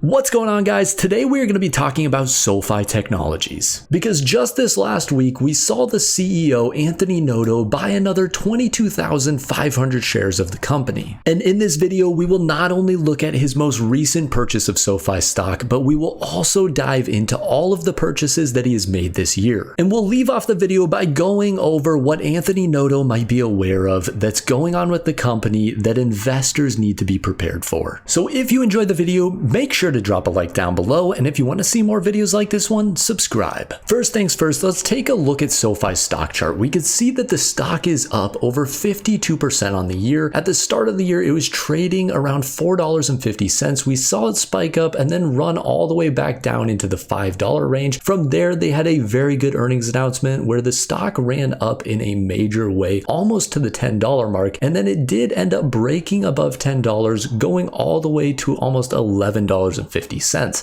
What's going on, guys? Today we are going to be talking about SoFi Technologies, because just this last week we saw the CEO Anthony Noto buy another 22,500 shares of the company. And in this video we will not only look at his most recent purchase of SoFi stock, but we will also dive into all of the purchases that he has made this year. And we'll leave off the video by going over what Anthony Noto might be aware of that's going on with the company that investors need to be prepared for. So if you enjoyed the video, make sure to drop a like down below, and if you want to see more videos like this one, subscribe. First things first, let's take a look at SoFi's stock chart. We can see that the stock is up over 52% on the year. At the start of the year, it was trading around $4.50. We saw it spike up and then run all the way back down into the $5 range. From there, they had a very good earnings announcement where the stock ran up in a major way, almost to the $10 mark, and then it did end up breaking above $10, going all the way to almost $11.50.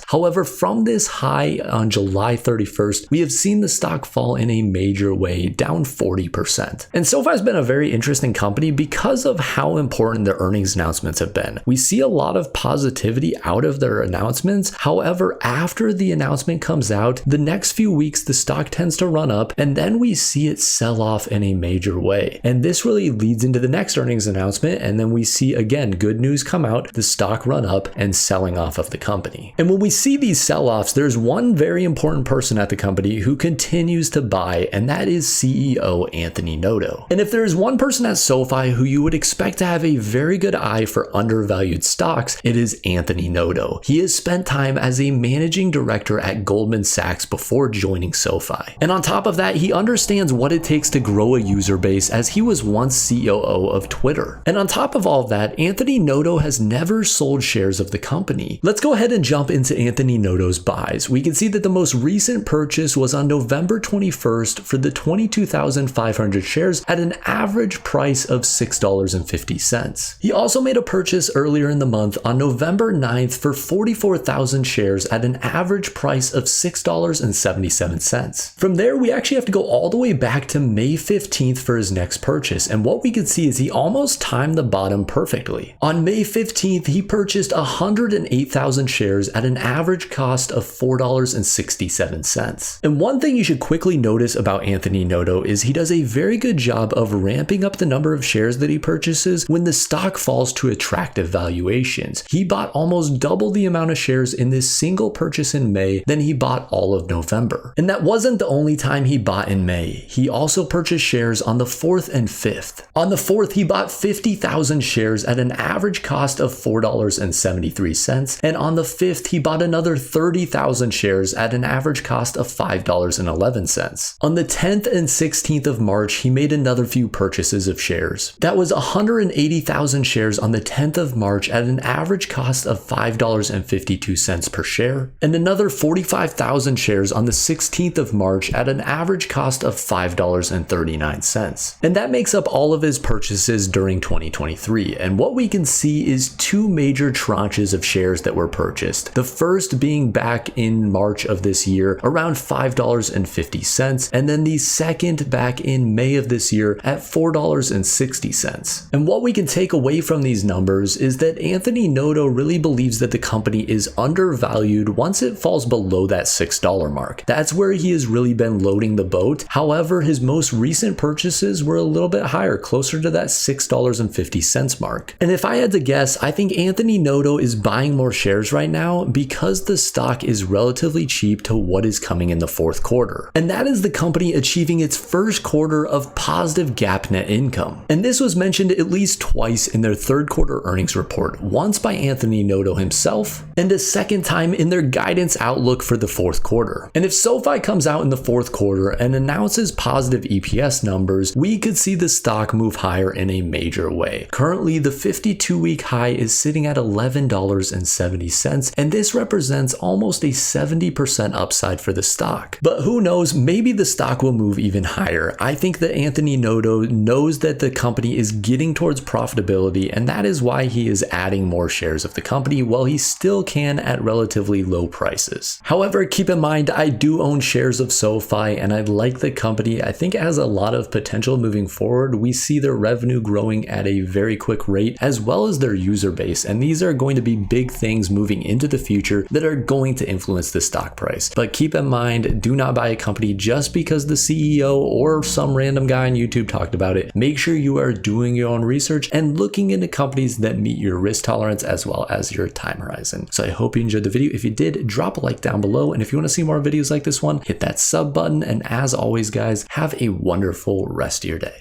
However, from this high on July 31st, we have seen the stock fall in a major way, down 40%. And SoFi has been a very interesting company because of how important their earnings announcements have been. We see a lot of positivity out of their announcements. However, after the announcement comes out, the next few weeks, the stock tends to run up, and then we see it sell off in a major way. And this really leads into the next earnings announcement, and then we see again good news come out, the stock run up and selling off of the company. And when we see these sell-offs, there's one very important person at the company who continues to buy, and that is CEO Anthony Noto. And if there is one person at SoFi who you would expect to have a very good eye for undervalued stocks, it is Anthony Noto. He has spent time as a managing director at Goldman Sachs before joining SoFi. And on top of that, he understands what it takes to grow a user base, as he was once COO of Twitter. And on top of all of that, Anthony Noto has never sold shares of the company. Let's go ahead and jump into Anthony Noto's buys. We can see that the most recent purchase was on November 21st for the 22,500 shares at an average price of $6.50. He also made a purchase earlier in the month on November 9th for 44,000 shares at an average price of $6.77. From there, we actually have to go all the way back to May 15th for his next purchase, and what we can see is he almost timed the bottom perfectly. On May 15th, he purchased 108,000 shares at an average cost of $4.67. And one thing you should quickly notice about Anthony Noto is he does a very good job of ramping up the number of shares that he purchases when the stock falls to attractive valuations. He bought almost double the amount of shares in this single purchase in May than he bought all of November. And that wasn't the only time he bought in May. He also purchased shares on the 4th and 5th. On the 4th, he bought 50,000 shares at an average cost of $4.73, and on the 5th, he bought another 30,000 shares at an average cost of $5.11. On the 10th and 16th of March, he made another few purchases of shares. That was 180,000 shares on the 10th of March at an average cost of $5.52 per share, and another 45,000 shares on the 16th of March at an average cost of $5.39. And that makes up all of his purchases during 2023. And what we can see is two major tranches of shares that were purchased. The first being back in March of this year around $5.50, and then the second back in May of this year at $4.60. And what we can take away from these numbers is that Anthony Noto really believes that the company is undervalued once it falls below that $6 mark. That's where he has really been loading the boat. However, his most recent purchases were a little bit higher, closer to that $6.50 mark. And if I had to guess, I think Anthony Noto is buying more shares right now because the stock is relatively cheap to what is coming in the fourth quarter. And that is the company achieving its first quarter of positive GAAP net income. And this was mentioned at least twice in their third quarter earnings report, once by Anthony Noto himself, and a second time in their guidance outlook for the fourth quarter. And if SoFi comes out in the fourth quarter and announces positive EPS numbers, we could see the stock move higher in a major way. Currently, the 52-week high is sitting at $11.70, and this represents almost a 70% upside for the stock. But who knows, maybe the stock will move even higher. I think that Anthony Noto knows that the company is getting towards profitability, and that is why he is adding more shares of the company while he still can at relatively low prices. However, keep in mind, I do own shares of SoFi, and I like the company. I think it has a lot of potential moving forward. We see their revenue growing at a very quick rate, as well as their user base, and these are going to be big things moving moving into the future that are going to influence the stock price. But keep in mind, do not buy a company just because the CEO or some random guy on YouTube talked about it. Make sure you are doing your own research and looking into companies that meet your risk tolerance as well as your time horizon. So I hope you enjoyed the video. If you did, drop a like down below. And if you want to see more videos like this one, hit that sub button. And as always, guys, have a wonderful rest of your day.